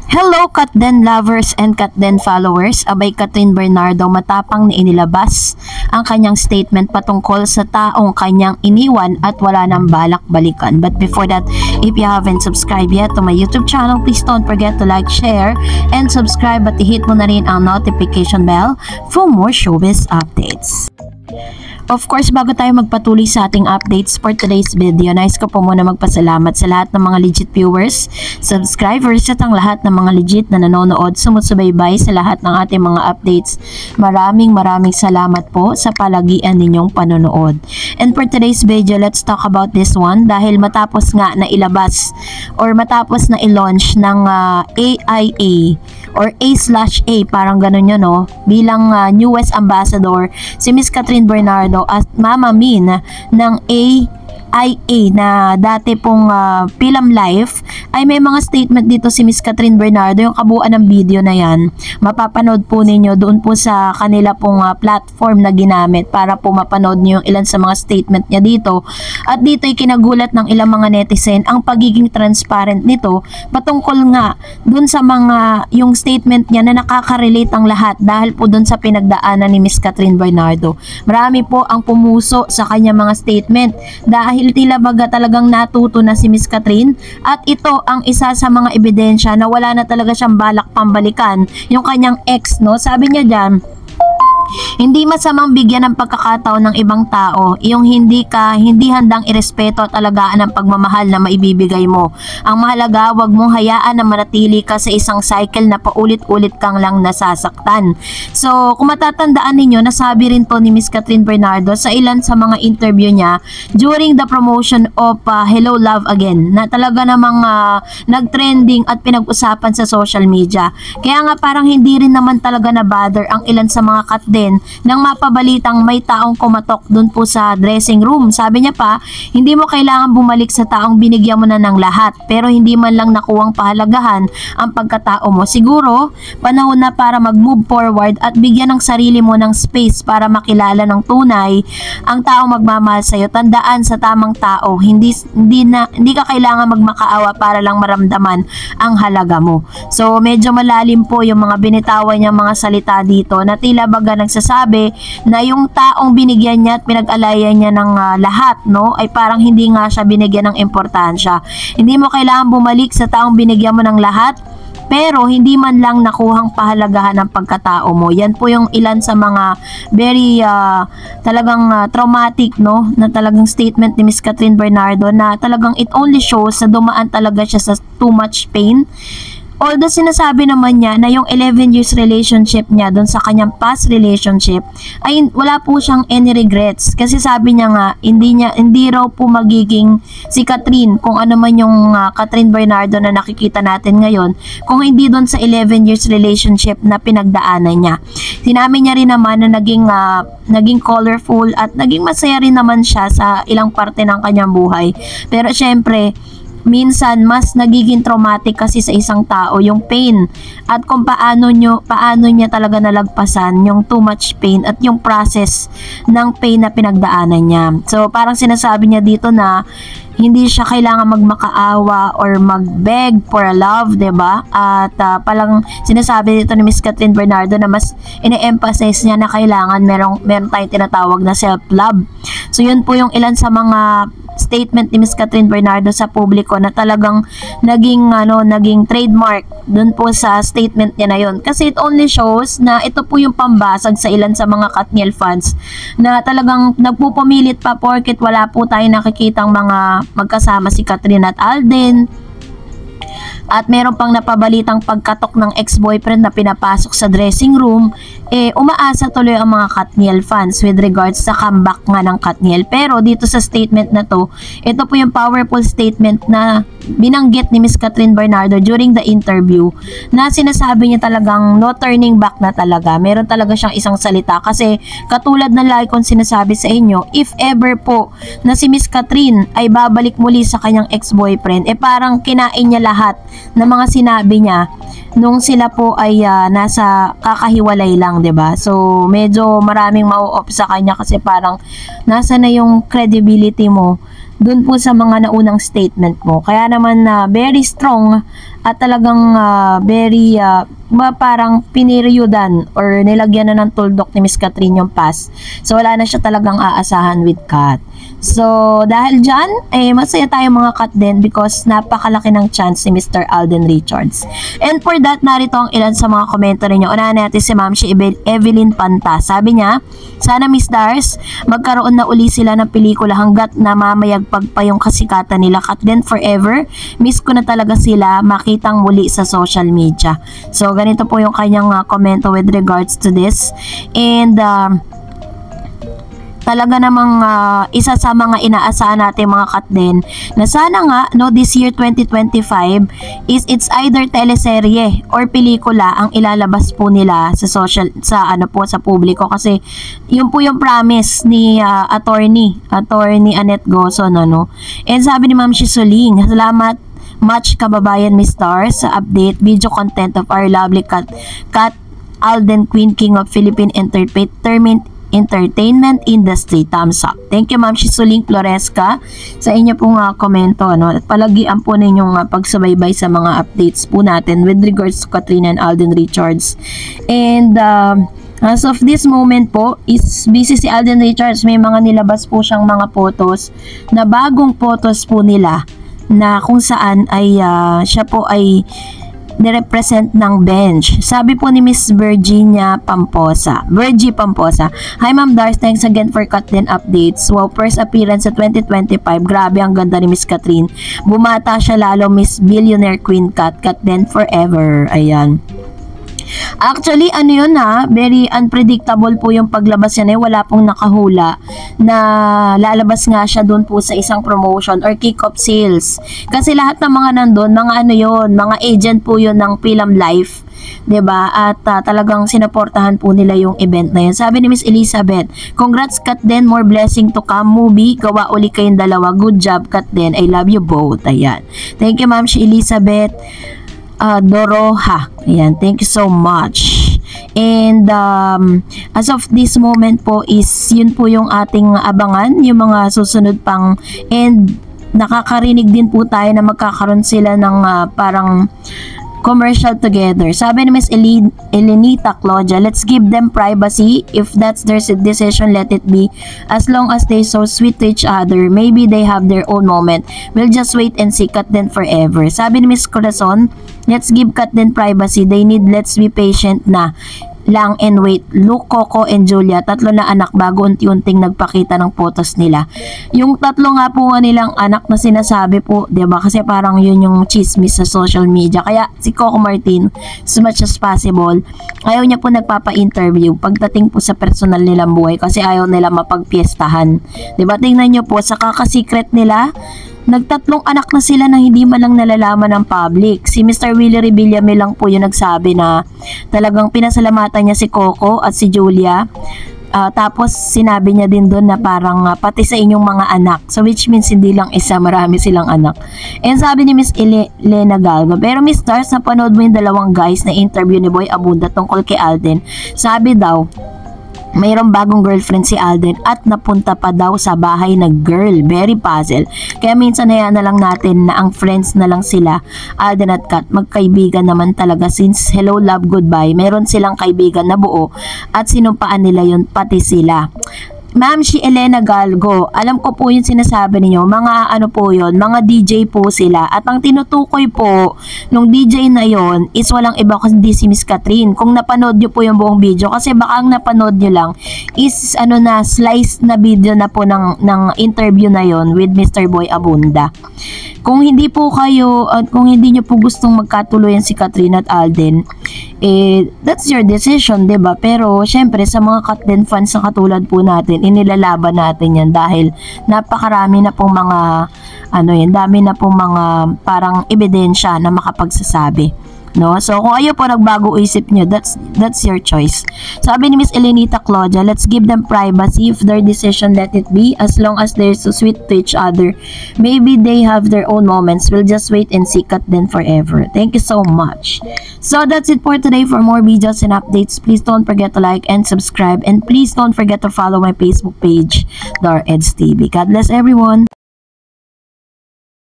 Hello Katden lovers and Katden followers, abay Catherine Bernardo matapang na inilabas ang kanyang statement patungkol sa taong kanyang iniwan at wala nang balak balikan. But before that, if you haven't subscribed yet to my YouTube channel, please don't forget to like, share, and subscribe at i-hit mo na rin ang notification bell for more showbiz updates. Of course, bago tayo magpatuloy sa ating updates for today's video, nais ko po muna magpasalamat sa lahat ng mga legit viewers, subscribers at ang lahat ng mga legit na nanonood, sumusubaybay sa lahat ng ating mga updates. Maraming salamat po sa palagian ninyong panonood. And for today's video, let's talk about this one dahil matapos nga na ilabas or matapos na i-launch ng AIA or A/A, parang ganun yun, no? Bilang newest ambassador si Miss Catherine Bernardo at Mama Min ng AIA na dati pong Film Life, ay may mga statement dito si Miss Catherine Bernardo. Yung kabuuan ng video na yan, mapapanood po ninyo doon po sa kanila pong platform na ginamit para po mapanood nyo yung ilan sa mga statement niya dito. At dito ay kinagulat ng ilang mga netizen ang pagiging transparent nito patungkol nga doon sa mga yung statement niya na nakaka-relate ang lahat dahil po doon sa pinagdaanan ni Miss Catherine Bernardo. Marami po ang pumuso sa kanya mga statement dahil tila baga talagang natuto na si Miss Catherine at ito ang isa sa mga ebidensya na wala na talaga siyang balak pambalikan yung kanyang ex, no? Sabi niya diyan, hindi masamang bigyan ng pagkakataon ng ibang tao yung hindi handang irespeto at alagaan ang pagmamahal na maibibigay mo. Ang mahalaga, wag mong hayaan na manatili ka sa isang cycle na paulit-ulit kang lang nasasaktan. So, kung matatandaan ninyo, nasabi rin po ni Miss Catherine Bernardo sa ilan sa mga interview niya during the promotion of Hello Love Again na talaga namang nag-trending at pinag-usapan sa social media. Kaya nga parang hindi rin naman talaga na bother ang ilan sa mga Katden nang mapabalitang may taong kumatok dun po sa dressing room. Sabi niya pa, hindi mo kailangan bumalik sa taong binigyan mo na ng lahat pero hindi man lang nakuwang pahalagahan ang pagkatao mo. Siguro, panahon na para mag-move forward at bigyan ng sarili mo ng space para makilala ng tunay ang taong magmamahal sa'yo. Tandaan sa tamang tao, hindi ka kailangan magmakaawa para lang maramdaman ang halaga mo. So, medyo malalim po yung mga binitawan niyang mga salita dito na tila baga nagsasabi na yung taong binigyan niya at pinag-alayan niya ng lahat, no, ay parang hindi nga siya binigyan ng importansya. Hindi mo kailangan bumalik sa taong binigyan mo ng lahat pero hindi man lang nakuhang pahalagahan ng pagkatao mo. Yan po yung ilan sa mga very talagang traumatic, no, na talagang statement ni Miss Catherine Bernardo na talagang it only shows na dumaan talaga siya sa too much pain. Although sinasabi naman niya na yung 11 years relationship niya doon sa kanyang past relationship ay wala po siyang any regrets kasi sabi niya nga hindi raw po magiging si Catherine kung ano man yung Catherine Bernardo na nakikita natin ngayon kung hindi doon sa 11 years relationship na pinagdaanan niya. Sinabi niya rin naman na naging colorful at naging masaya rin naman siya sa ilang parte ng kanyang buhay. Pero syempre minsan mas nagiging traumatic kasi sa isang tao yung pain at kung paano niya talaga nalagpasan yung too much pain at yung process ng pain na pinagdaanan niya. So parang sinasabi niya dito na hindi siya kailangan magmakaawa or magbeg for a love, 'di ba? At palang sinasabi dito ni Miss Catherine Bernardo na mas ine-emphasize niya na kailangan meron tayong tinatawag na self-love. So yun po yung ilan sa mga statement ni Miss Catherine Bernardo sa publiko na talagang naging trademark dun po sa statement niya na yun. Kasi it only shows na ito po yung pambasag sa ilan sa mga Katniel fans na talagang nagpupumilit pa porket wala po tayo nakikitang mga magkasama si Catherine at Alden. At meron pang napabalitang pagkatok ng ex-boyfriend na pinapasok sa dressing room, umaasa tuloy ang mga Katniel fans with regards sa comeback nga ng Katniel. Pero dito sa statement na to, ito po yung powerful statement na binanggit ni Miss Catherine Bernardo during the interview na sinasabi niya talagang no turning back na talaga. Meron talaga siyang isang salita kasi katulad ng lagi kong sinasabi sa inyo, if ever po na si Miss Catherine ay babalik muli sa kanyang ex-boyfriend, parang kinain niya lahat na mga sinabi niya nung sila po ay nasa kakahiwalay lang, 'di ba? So medyo maraming mau-off sa kanya kasi parang nasa na yung credibility mo dun po sa mga naunang statement mo. Kaya naman very strong at talagang very parang piniryudan or nilagyan na ng tuldok ni Miss Catherine yung pass. So wala na siya talagang aasahan with Kat. So dahil dyan, masaya tayo mga Kat din because napakalaki ng chance ni Mr. Alden Richards. And for that, narito ang ilan sa mga komento ninyo. Unahan natin si Ma'am Evelyn Panta. Sabi niya, sana Miss Dars, magkaroon na uli sila ng pelikula hanggat namamayagpag pa yung kasikatan nila. Kat din forever. Miss ko na talaga sila makitang muli sa social media. So ganito po yung kanyang komento with regards to this. And talaga namang isa sa mga inaasahan natin mga Kat din na sana nga this year 2025 is it's either teleserye or pelikula ang ilalabas po nila sa sa publiko, kasi yun po yung promise ni attorney Annette Gozon, And sabi ni Ma'am Shisuling, salamat much kababayan Miss Stars sa update video content of our lovely Kat Alden, Queen King of Philippine entertainment industry. Thumbs up. Thank you Ma'am Shisuling Floresca sa inyo pong komento, At palagian po ninyong pagsubaybay sa mga updates po natin with regards to Katrina and Alden Richards. And as of this moment po, is busy si Alden Richards. May mga nilabas po siyang mga photos na bagong photos po nila na kung saan ay siya po ay nirepresent ng bench. Sabi po ni Miss Virgie Pamposa. Hi Ma'am Dars, thanks again for Kat din updates. Wow, first appearance sa 2025. Grabe, ang ganda ni Miss Catherine. Bumata siya lalo, Miss Billionaire Queen Kat din forever. Ayan. Actually, yun very unpredictable po yung paglabas yan. Wala pong nakahula na lalabas nga siya doon po sa isang promotion or kick-off sales. Kasi lahat ng mga nandun, mga agent po yun ng Film Life. 'Di ba? At talagang sinuportahan po nila yung event na yun. Sabi ni Miss Elizabeth, congrats Kat din, more blessing to come. Movie, gawa uli kayong dalawa. Good job Kat din. I love you both. Ayan. Thank you Ma'am Elizabeth Doroha. Ayan, thank you so much. And as of this moment po is yun po yung ating abangan, yung mga susunod pang, and nakakarinig din po tayo na magkakaroon sila ng parang commercial together. Sabi ni Miss Elenita Claudia, let's give them privacy. If that's their decision, let it be. As long as they so sweet to each other, maybe they have their own moment. We'll just wait and see. Kat din forever. Sabi ni Miss Corazon, let's give Kat din privacy. They need let's be patient na lang and wait. Luke, Coco, and Julia, 3 na anak bago unti-unting nagpakita ng photos nila. Yung 3 nga po nilang anak na sinasabi po, 'di ba? Kasi parang yun yung chismis sa social media. Kaya si Coco Martin, as much as possible, ayaw niya po nagpapa-interview pagdating po sa personal nilang buhay kasi ayaw nila mapagpiestahan. 'Di ba? Tingnan niyo po sa kaka-secret nila, nagtatlong anak na sila na hindi man lang nalalaman ng public. Si Mr. Willie Revillame lang po yung nagsabi na talagang pinasalamatan niya si Coco at si Julia. Tapos sinabi niya din doon na parang pati sa inyong mga anak. So which means hindi lang isa, marami silang anak. And sabi ni Miss Elena Galva, pero Miss Stars, napanood mo yung 2 guys na interview ni Boy Abunda tungkol kay Alden. Sabi daw, mayroong bagong girlfriend si Alden at napunta pa daw sa bahay na girl. Very puzzle. Kaya minsan hayaan na lang natin na ang friends na lang sila, Alden at Kat. Magkaibigan naman talaga since hello, love, goodbye. Meron silang kaibigan na buo at sinumpaan nila yun pati sila. Ma'am, si Elena Galgo, alam ko po yung sinasabi niyo, mga po yun, mga DJ po sila. At ang tinutukoy po nung DJ na yon is walang iba kundi si Miss Catherine. Kung napanood niyo po yung buong video, kasi baka ang napanood niyo lang is slice na video na po ng interview na yon with Mr. Boy Abunda. Kung hindi po kayo, kung hindi niyo po gustong magkatuluyan si Catherine at Alden, that's your decision, 'di ba? Pero syempre sa mga Kat din fans na katulad po natin, inilalaban natin 'yan dahil napakarami na pong mga dami na pong mga parang ebidensya na makapagsasabi. No? So kung ayaw po nagbago isip nyo, that's your choice. Sabi ni Miss Elenita Claudia, let's give them privacy. If their decision, let it be. As long as they're so sweet to each other, maybe they have their own moments. We'll just wait and see Kat din forever. Thank you so much. So that's it for today. For more videos and updates, please don't forget to like and subscribe, and please don't forget to follow my Facebook page, Dar Eds TV. God bless everyone.